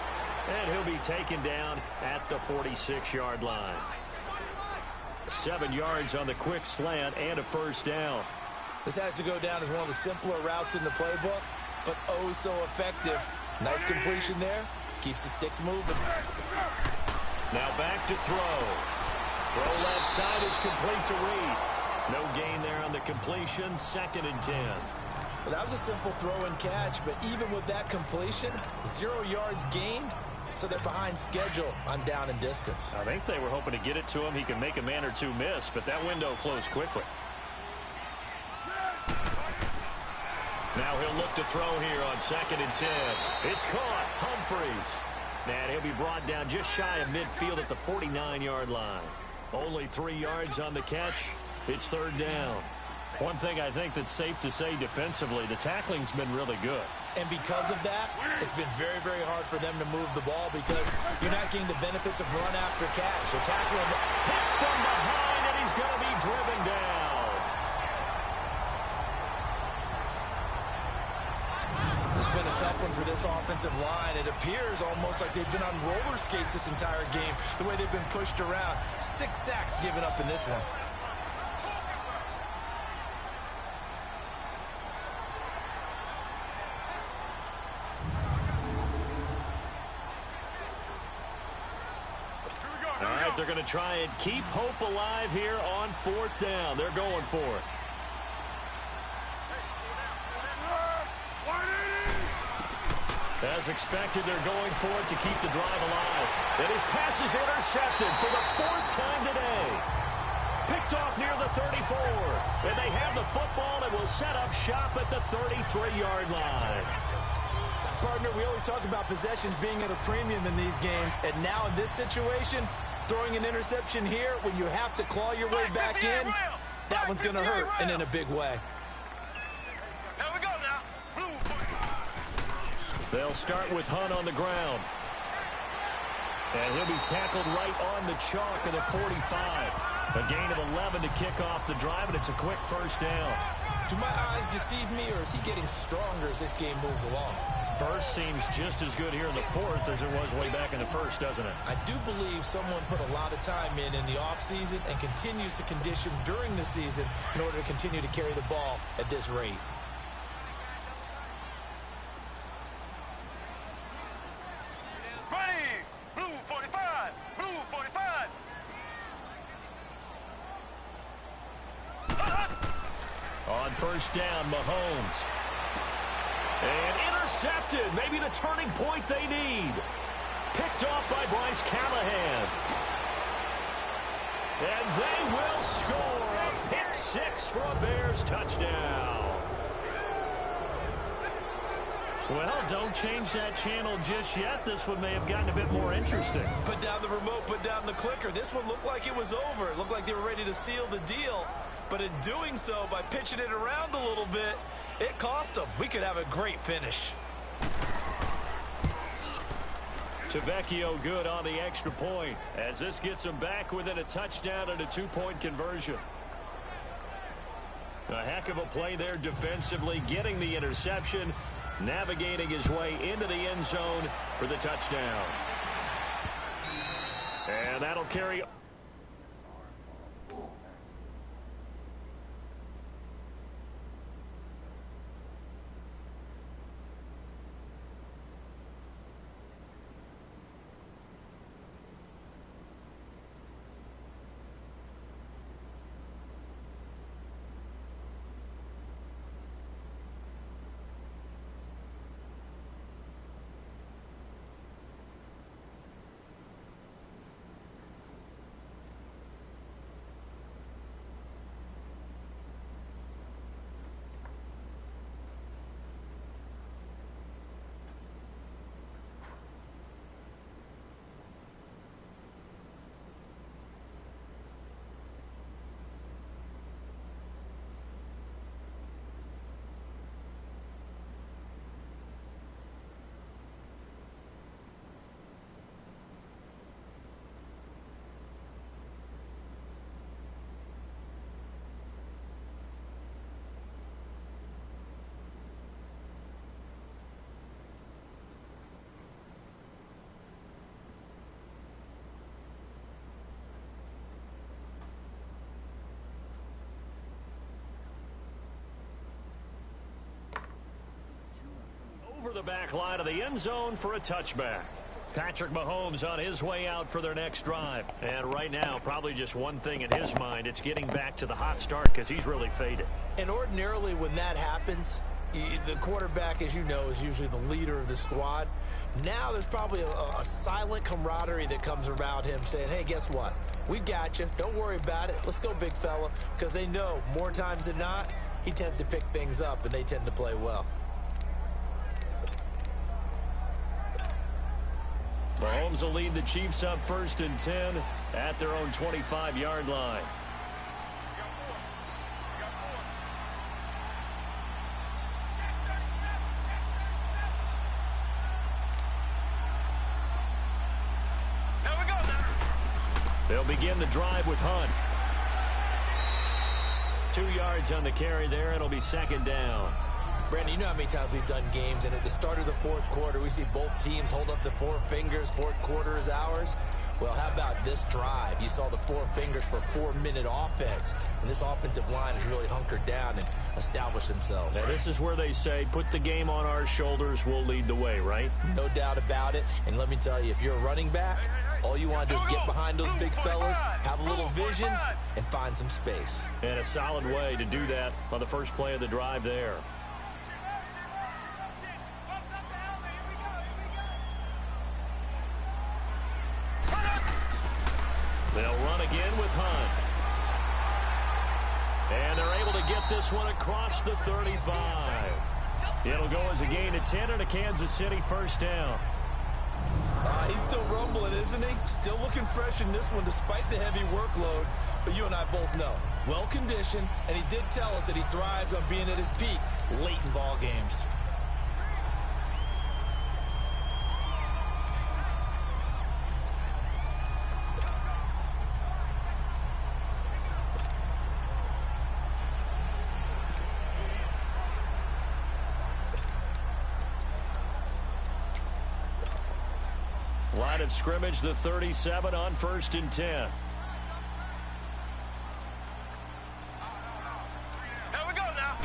And he'll be taken down at the 46-yard line. 7 yards on the quick slant and a first down. This has to go down as one of the simpler routes in the playbook, but oh so effective. Nice completion there. Keeps the sticks moving. Now back to throw. Throw left side is complete to Reed. No gain there on the completion. 2nd and 10. Well, that was a simple throw and catch, but even with that completion, 0 yards gained, so they're behind schedule on down and distance. I think they were hoping to get it to him. He can make a man or two miss, but that window closed quickly. Now he'll look to throw here on 2nd and 10. It's caught. Humphries. And he'll be brought down just shy of midfield at the 49-yard line. Only 3 yards on the catch. It's 3rd down. One thing I think that's safe to say defensively, the tackling's been really good. And because of that, it's been very, very hard for them to move the ball because you're not getting the benefits of run after catch. They're tackling hit from behind, and he's going to be driven down. This has been a tough one for this offensive line. It appears almost like they've been on roller skates this entire game, the way they've been pushed around. 6 sacks given up in this one. They're going to try and keep hope alive here on 4th down. They're going for it. As expected, they're going for it to keep the drive alive. And his pass is intercepted for the 4th time today. Picked off near the 34. And they have the football and will set up shop at the 33-yard line. Partner, we always talk about possessions being at a premium in these games. And now in this situation, throwing an interception here when you have to claw your way back in, that one's going to hurt, and in a big way. Here we go now. Blue. They'll start with Hunt on the ground. And he'll be tackled right on the chalk of the 45. A gain of 11 to kick off the drive, and it's a quick 1st down. Do my eyes deceive me, or is he getting stronger as this game moves along? Burst seems just as good here in the 4th as it was way back in the 1st, doesn't it? I do believe someone put a lot of time in the offseason and continues to condition during the season in order to continue to carry the ball at this rate. Ready. Blue 45. Blue 45. On 1st down, Mahomes. And intercepted. Maybe the turning point they need. Picked off by Bryce Callahan. And they will score a pick 6 for a Bears touchdown. Well, don't change that channel just yet. This one may have gotten a bit more interesting. Put down the remote, put down the clicker. This one looked like it was over. It looked like they were ready to seal the deal. But in doing so, by pitching it around a little bit, it cost them. We could have a great finish. Tavecchio good on the extra point as this gets him back within a touchdown and a 2-point conversion. A heck of a play there defensively, getting the interception, navigating his way into the end zone for the touchdown. And that'll carry. The back line of the end zone for a touchback. Patrick Mahomes on his way out for their next drive. And right now, probably just one thing in his mind. It's getting back to the hot start because he's really faded. And ordinarily when that happens, the quarterback, as you know, is usually the leader of the squad. Now there's probably a silent camaraderie that comes around him saying, hey, guess what? We got you. Don't worry about it. Let's go, big fella. Because they know more times than not, he tends to pick things up, and they tend to play well. Mahomes will lead the Chiefs up 1st and 10 at their own 25-yard line. Here we go now. They'll begin the drive with Hunt. 2 yards on the carry there. It'll be 2nd down. Brandon, you know how many times we've done games, and at the start of the 4th quarter, we see both teams hold up the 4 fingers, 4th quarter is ours. Well, how about this drive? You saw the 4 fingers for 4-minute offense, and this offensive line has really hunkered down and established themselves. Now, this is where they say, put the game on our shoulders, we'll lead the way, right? No doubt about it, and let me tell you, if you're a running back, all you want to do is get behind those big fellas, have a little vision, and find some space. And a solid way to do that on the first play of the drive there. They'll run again with Hunt. And they're able to get this one across the 35. It'll go as a gain of 10 and a Kansas City 1st down. He's still rumbling, isn't he? Still looking fresh in this one despite the heavy workload. But you and I both know, well-conditioned, and he did tell us that he thrives on being at his peak late in ball games. Line of scrimmage, the 37 on 1st and 10. Here we go now.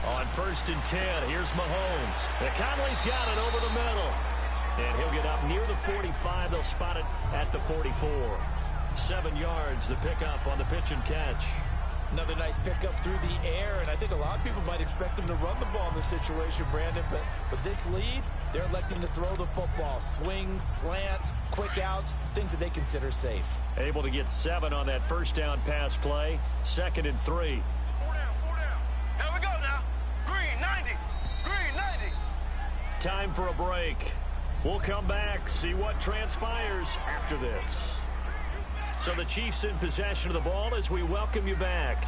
On 1st and 10, here's Mahomes. And Conley's got it over the middle. And he'll get up near the 45. They'll spot it at the 44. 7 yards, the pickup on the pitch and catch. Another nice pickup through the air, and I think a lot of people might expect them to run the ball in this situation, Brandon, but with this lead, they're electing to throw the football. Swings, slants, quick outs, things that they consider safe. Able to get 7 on that 1st down pass play. 2nd and 3. 4 down, 4 down. Here we go now. Green 90. Green 90. Time for a break. We'll come back, see what transpires after this. So the Chiefs in possession of the ball as we welcome you back.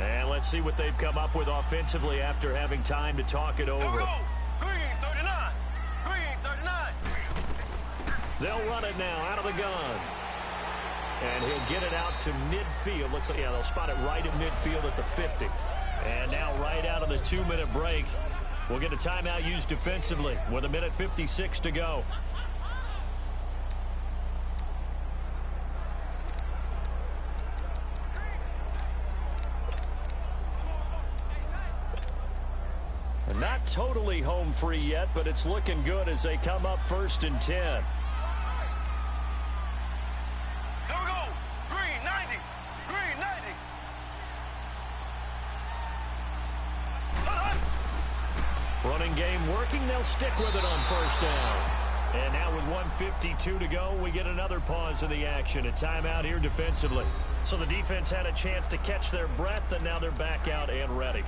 And let's see what they've come up with offensively after having time to talk it over. Here we go. Green 39. Green 39. They'll run it now out of the gun. And he'll get it out to midfield. Looks like, yeah, they'll spot it right at midfield at the 50. And now right out of the 2-minute break, we'll get a timeout used defensively with 1:56 to go. Not totally home free yet, but it's looking good as they come up 1st and 10. Here we go. Green 90. Green 90. Running game working. They'll stick with it on 1st down. And now with 1:52 to go, we get another pause in the action. A timeout here defensively. So the defense had a chance to catch their breath, and now they're back out and ready.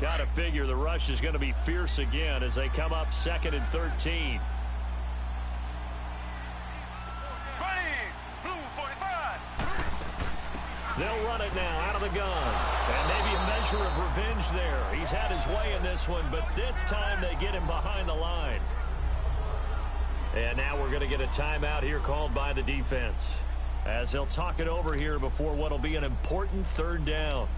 Got to figure the rush is going to be fierce again as they come up 2nd and 13. Green. Blue 45. They'll run it now out of the gun. And maybe a measure of revenge there. He's had his way in this one, but this time they get him behind the line. And now we're going to get a timeout here called by the defense as they'll talk it over here before what will be an important 3rd down.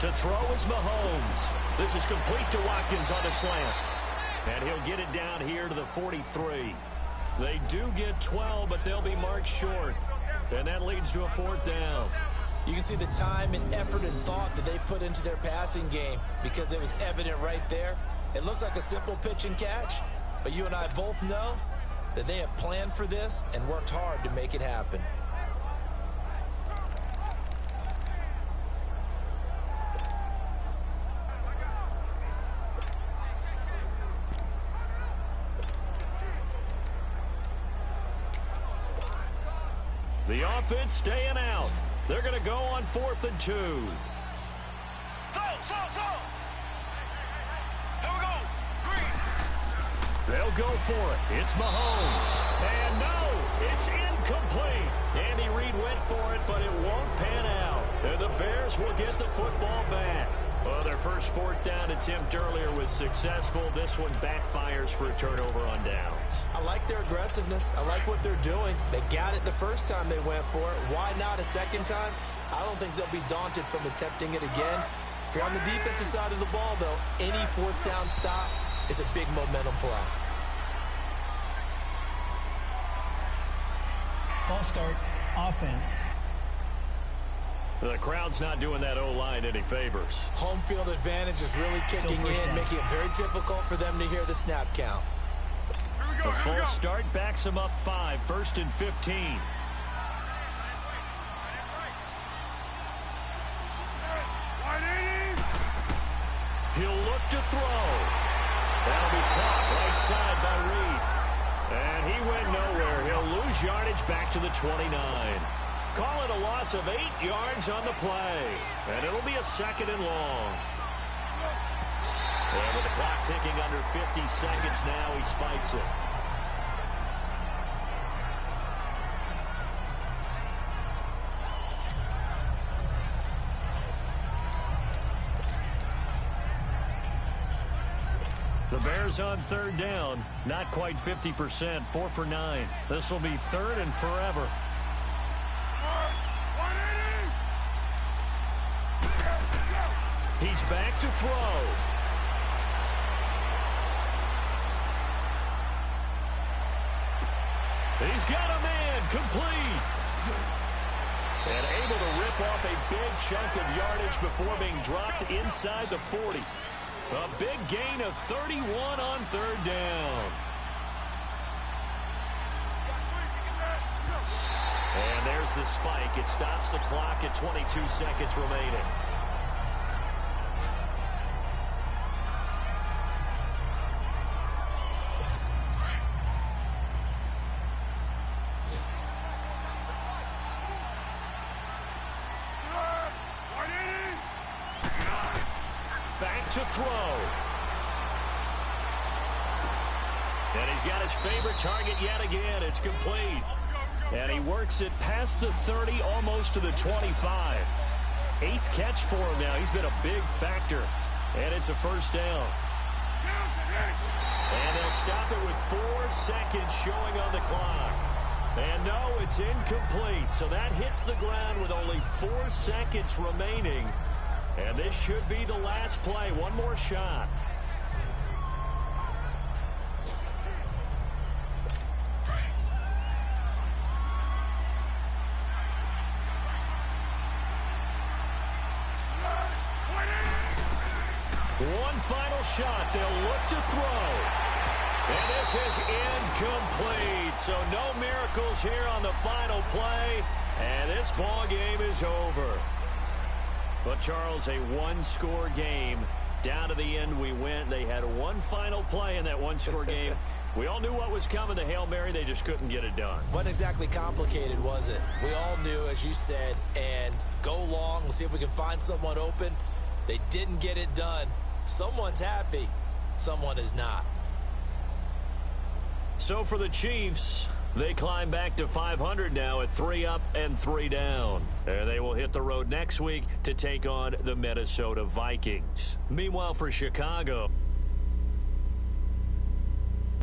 To throw is Mahomes. This is complete to Watkins on a slant. And he'll get it down here to the 43. They do get 12, but they'll be marked short. And that leads to a 4th down. You can see the time and effort and thought that they put into their passing game because it was evident right there. It looks like a simple pitch and catch, but you and I both know that they have planned for this and worked hard to make it happen. The offense staying out. They're going to go on 4th and 2. Slow. Here we go. Green. They'll go for it. It's Mahomes. And no, it's incomplete. Andy Reid went for it, but it won't pan out. And the Bears will get the football back. Well, their first 4th down attempt earlier was successful. This one backfires for a turnover on downs. I like their aggressiveness. I like what they're doing. They got it the first time they went for it. Why not a second time? I don't think they'll be daunted from attempting it again. If you're on the defensive side of the ball, though, any 4th down stop is a big momentum play. False start, offense. The crowd's not doing that O-line any favors. Home field advantage is really kicking in, making it very difficult for them to hear the snap count. The false start backs him up 5, 1st and 15. He'll look to throw. That'll be caught right side by Reid. And he went nowhere. He'll lose yardage back to the 29. Call it a loss of 8 yards on the play. And it'll be a 2nd and long. And with the clock ticking under 50 seconds now, he spikes it. The Bears on 3rd down. Not quite 50%, 4 for 9. This will be 3rd and forever. He's back to throw. He's got a man complete. And able to rip off a big chunk of yardage before being dropped inside the 40. A big gain of 31 on 3rd down. And there's the spike. It stops the clock at 22 seconds remaining. Back to throw. And he's got his favorite target yet again. It's complete. And he works it past the 30, almost to the 25. 8th catch for him now. He's been a big factor. And it's a 1st down. And they'll stop it with 4 seconds showing on the clock. And no, it's incomplete. So that hits the ground with only 4 seconds remaining. And this should be the last play. One more shot. One final shot. They'll look to throw. And this is incomplete. So no miracles here on the final play. And this ball game is over. But, Charles, a one-score game. Down to the end we went. They had one final play in that one-score game. We all knew what was coming. The Hail Mary, they just couldn't get it done. Wasn't exactly complicated, was it? We all knew, as you said, and go long. We'll see if we can find someone open. They didn't get it done. Someone's happy. Someone is not. So for the Chiefs, they climb back to 500 now at 3 up and 3 down. And they will hit the road next week to take on the Minnesota Vikings. Meanwhile, for Chicago,